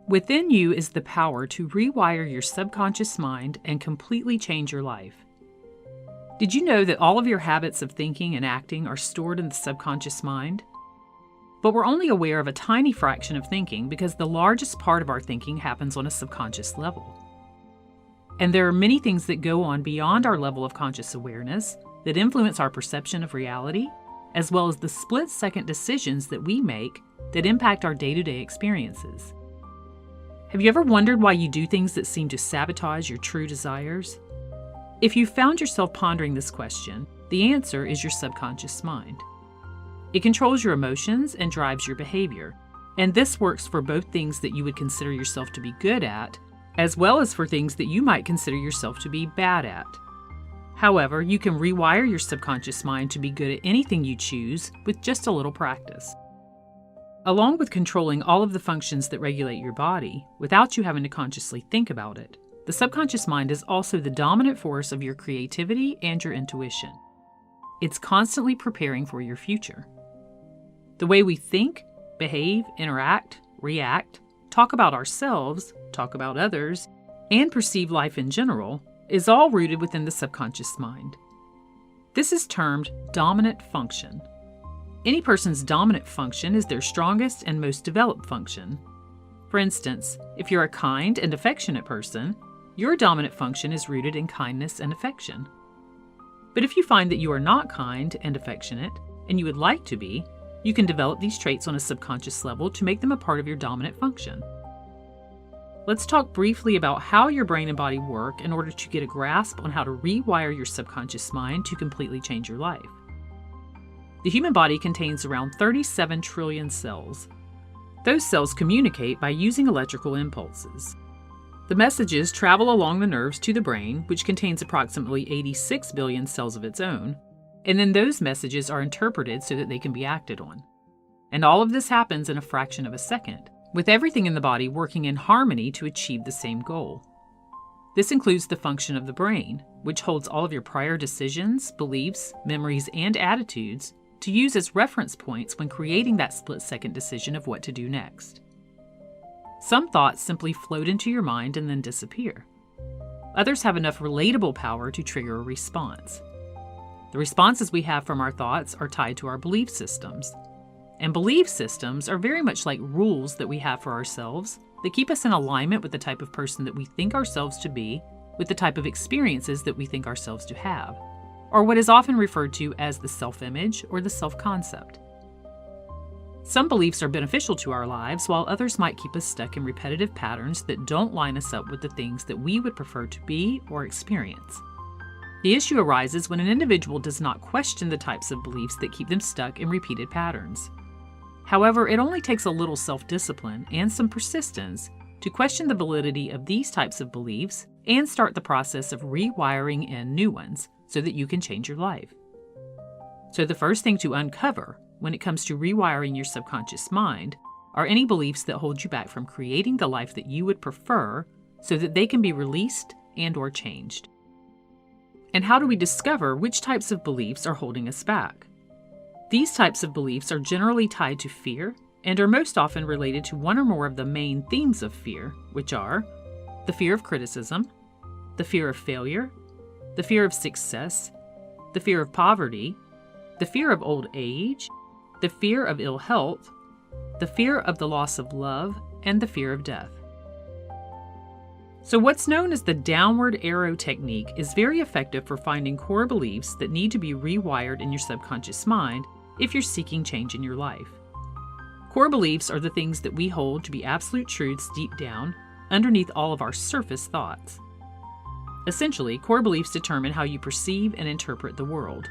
Within you is the power to rewire your subconscious mind and completely change your life. Did you know that all of your habits of thinking and acting are stored in the subconscious mind? But we're only aware of a tiny fraction of thinking because the largest part of our thinking happens on a subconscious level. And there are many things that go on beyond our level of conscious awareness that influence our perception of reality, as well as the split-second decisions that we make that impact our day-to-day experiences. Have you ever wondered why you do things that seem to sabotage your true desires? If you found yourself pondering this question, the answer is your subconscious mind. It controls your emotions and drives your behavior, and this works for both things that you would consider yourself to be good at, as well as for things that you might consider yourself to be bad at. However, you can rewire your subconscious mind to be good at anything you choose with just a little practice. Along with controlling all of the functions that regulate your body, without you having to consciously think about it, the subconscious mind is also the dominant force of your creativity and your intuition. It's constantly preparing for your future. The way we think, behave, interact, react, talk about ourselves, talk about others, and perceive life in general is all rooted within the subconscious mind. This is termed dominant function. Any person's dominant function is their strongest and most developed function. For instance, if you're a kind and affectionate person, your dominant function is rooted in kindness and affection. But if you find that you are not kind and affectionate, and you would like to be, you can develop these traits on a subconscious level to make them a part of your dominant function. Let's talk briefly about how your brain and body work in order to get a grasp on how to rewire your subconscious mind to completely change your life. The human body contains around 37 trillion cells. Those cells communicate by using electrical impulses. The messages travel along the nerves to the brain, which contains approximately 86 billion cells of its own, and then those messages are interpreted so that they can be acted on. And all of this happens in a fraction of a second, with everything in the body working in harmony to achieve the same goal. This includes the function of the brain, which holds all of your prior decisions, beliefs, memories, and attitudes to use as reference points when creating that split-second decision of what to do next. Some thoughts simply float into your mind and then disappear. Others have enough relatable power to trigger a response. The responses we have from our thoughts are tied to our belief systems. And belief systems are very much like rules that we have for ourselves that keep us in alignment with the type of person that we think ourselves to be, with the type of experiences that we think ourselves to have, or what is often referred to as the self-image or the self-concept. Some beliefs are beneficial to our lives, while others might keep us stuck in repetitive patterns that don't line us up with the things that we would prefer to be or experience. The issue arises when an individual does not question the types of beliefs that keep them stuck in repeated patterns. However, it only takes a little self-discipline and some persistence to question the validity of these types of beliefs and start the process of rewiring in new ones so that you can change your life. So the first thing to uncover when it comes to rewiring your subconscious mind are any beliefs that hold you back from creating the life that you would prefer so that they can be released and/or changed. And how do we discover which types of beliefs are holding us back? These types of beliefs are generally tied to fear and are most often related to one or more of the main themes of fear, which are the fear of criticism, the fear of failure, the fear of success, the fear of poverty, the fear of old age, the fear of ill health, the fear of the loss of love, and the fear of death. So what's known as the downward arrow technique is very effective for finding core beliefs that need to be rewired in your subconscious mind if you're seeking change in your life. Core beliefs are the things that we hold to be absolute truths deep down, underneath all of our surface thoughts. Essentially, core beliefs determine how you perceive and interpret the world.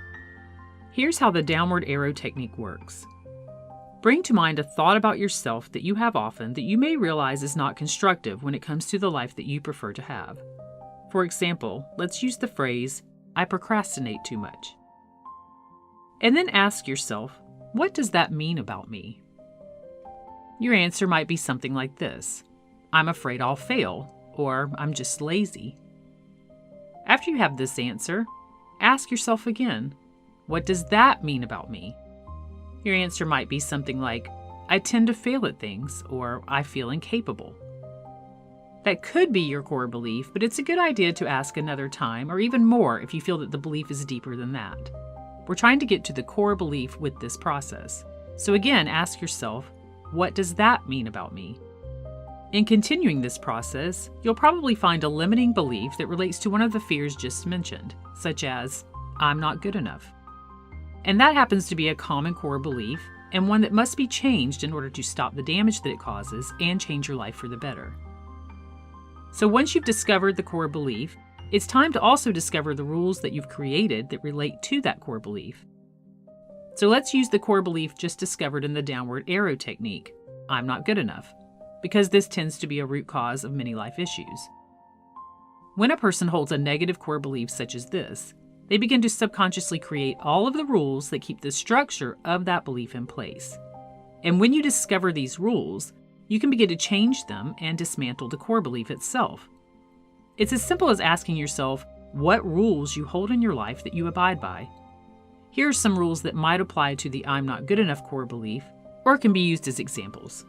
Here's how the downward arrow technique works. Bring to mind a thought about yourself that you have often that you may realize is not constructive when it comes to the life that you prefer to have. For example, let's use the phrase, "I procrastinate too much." And then ask yourself, what does that mean about me? Your answer might be something like this: "I'm afraid I'll fail," or "I'm just lazy." After you have this answer, ask yourself again, what does that mean about me? Your answer might be something like, "I tend to fail at things," or "I feel incapable." That could be your core belief, but it's a good idea to ask another time, or even more if you feel that the belief is deeper than that. We're trying to get to the core belief with this process. So again, ask yourself, what does that mean about me? In continuing this process, you'll probably find a limiting belief that relates to one of the fears just mentioned, such as, I'm not good enough. And that happens to be a common core belief, and one that must be changed in order to stop the damage that it causes and change your life for the better. So once you've discovered the core belief, it's time to also discover the rules that you've created that relate to that core belief. So let's use the core belief just discovered in the downward arrow technique, I'm not good enough, because this tends to be a root cause of many life issues. When a person holds a negative core belief such as this, they begin to subconsciously create all of the rules that keep the structure of that belief in place. And when you discover these rules, you can begin to change them and dismantle the core belief itself. It's as simple as asking yourself what rules you hold in your life that you abide by. Here are some rules that might apply to the I'm not good enough core belief, or can be used as examples.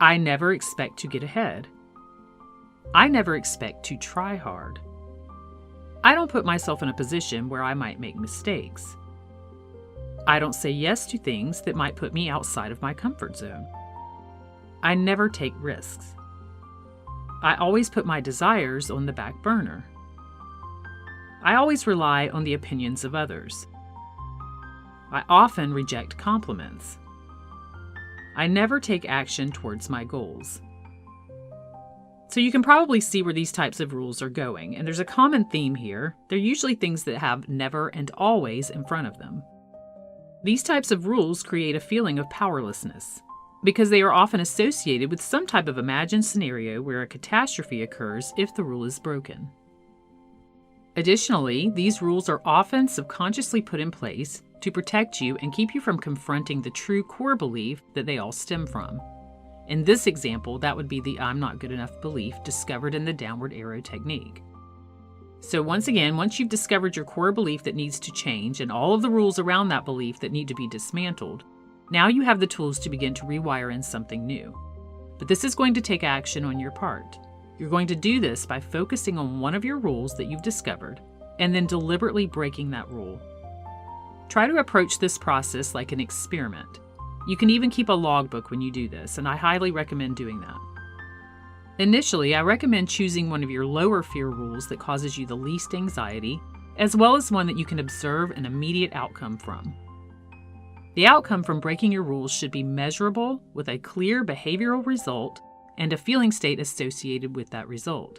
I never expect to get ahead. I never expect to try hard. I don't put myself in a position where I might make mistakes. I don't say yes to things that might put me outside of my comfort zone. I never take risks. I always put my desires on the back burner. I always rely on the opinions of others. I often reject compliments. I never take action towards my goals. So you can probably see where these types of rules are going, and there's a common theme here. They're usually things that have never and always in front of them. These types of rules create a feeling of powerlessness, because they are often associated with some type of imagined scenario where a catastrophe occurs if the rule is broken. Additionally, these rules are often subconsciously put in place to protect you and keep you from confronting the true core belief that they all stem from. In this example, that would be the I'm not good enough belief discovered in the downward arrow technique. So once again, once you've discovered your core belief that needs to change and all of the rules around that belief that need to be dismantled, now you have the tools to begin to rewire in something new. But this is going to take action on your part. You're going to do this by focusing on one of your rules that you've discovered and then deliberately breaking that rule. Try to approach this process like an experiment. You can even keep a logbook when you do this, and I highly recommend doing that. Initially, I recommend choosing one of your lower fear rules that causes you the least anxiety, as well as one that you can observe an immediate outcome from. The outcome from breaking your rules should be measurable with a clear behavioral result and a feeling state associated with that result.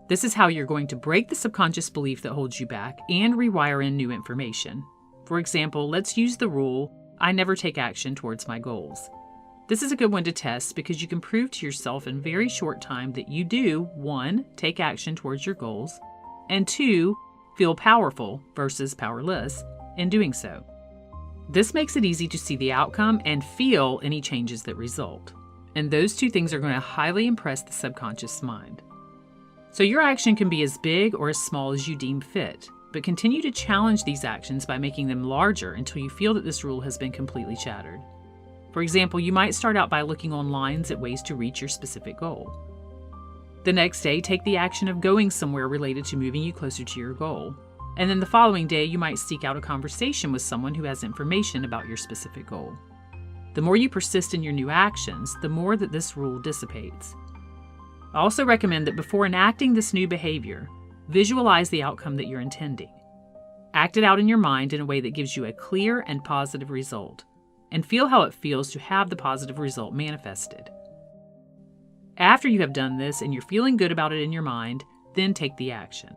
This is how you're going to break the subconscious belief that holds you back and rewire in new information. For example, let's use the rule, I never take action towards my goals. This is a good one to test because you can prove to yourself in very short time that you do, 1, take action towards your goals, and 2, feel powerful versus powerless in doing so. This makes it easy to see the outcome and feel any changes that result. And those two things are going to highly impress the subconscious mind. So your action can be as big or as small as you deem fit, but continue to challenge these actions by making them larger until you feel that this rule has been completely shattered. For example, you might start out by looking online at ways to reach your specific goal. The next day, take the action of going somewhere related to moving you closer to your goal. And then the following day, you might seek out a conversation with someone who has information about your specific goal. The more you persist in your new actions, the more that this rule dissipates. I also recommend that before enacting this new behavior, visualize the outcome that you're intending. Act it out in your mind in a way that gives you a clear and positive result, and feel how it feels to have the positive result manifested. After you have done this and you're feeling good about it in your mind, then take the action.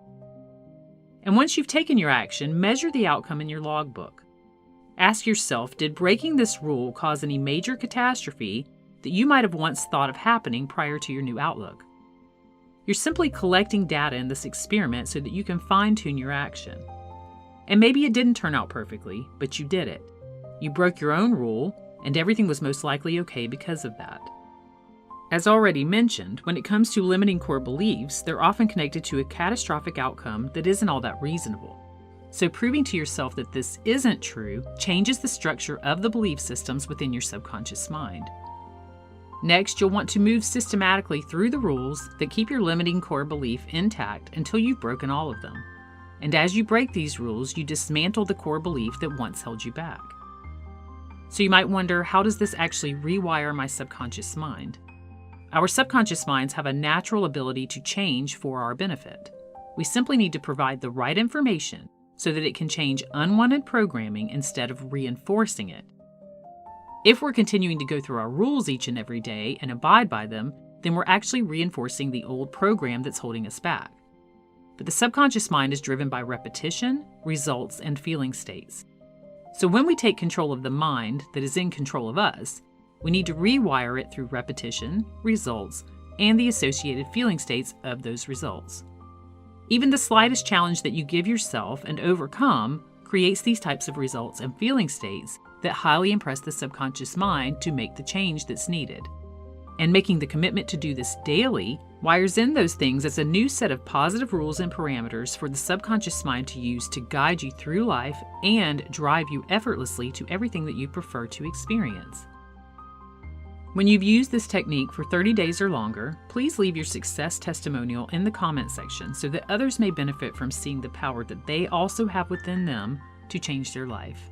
And once you've taken your action, measure the outcome in your logbook. Ask yourself, did breaking this rule cause any major catastrophe that you might have once thought of happening prior to your new outlook? You're simply collecting data in this experiment so that you can fine-tune your action. And maybe it didn't turn out perfectly, but you did it. You broke your own rule, and everything was most likely okay because of that. As already mentioned, when it comes to limiting core beliefs, they're often connected to a catastrophic outcome that isn't all that reasonable. So proving to yourself that this isn't true changes the structure of the belief systems within your subconscious mind. Next, you'll want to move systematically through the rules that keep your limiting core belief intact until you've broken all of them. And as you break these rules, you dismantle the core belief that once held you back. So you might wonder, how does this actually rewire my subconscious mind? Our subconscious minds have a natural ability to change for our benefit. We simply need to provide the right information so that it can change unwanted programming instead of reinforcing it. If we're continuing to go through our rules each and every day and abide by them, then we're actually reinforcing the old program that's holding us back. But the subconscious mind is driven by repetition, results, and feeling states. So when we take control of the mind that is in control of us, we need to rewire it through repetition, results, and the associated feeling states of those results. Even the slightest challenge that you give yourself and overcome creates these types of results and feeling states that highly impress the subconscious mind to make the change that's needed. And making the commitment to do this daily wires in those things as a new set of positive rules and parameters for the subconscious mind to use to guide you through life and drive you effortlessly to everything that you prefer to experience. When you've used this technique for 30 days or longer, please leave your success testimonial in the comment section so that others may benefit from seeing the power that they also have within them to change their life.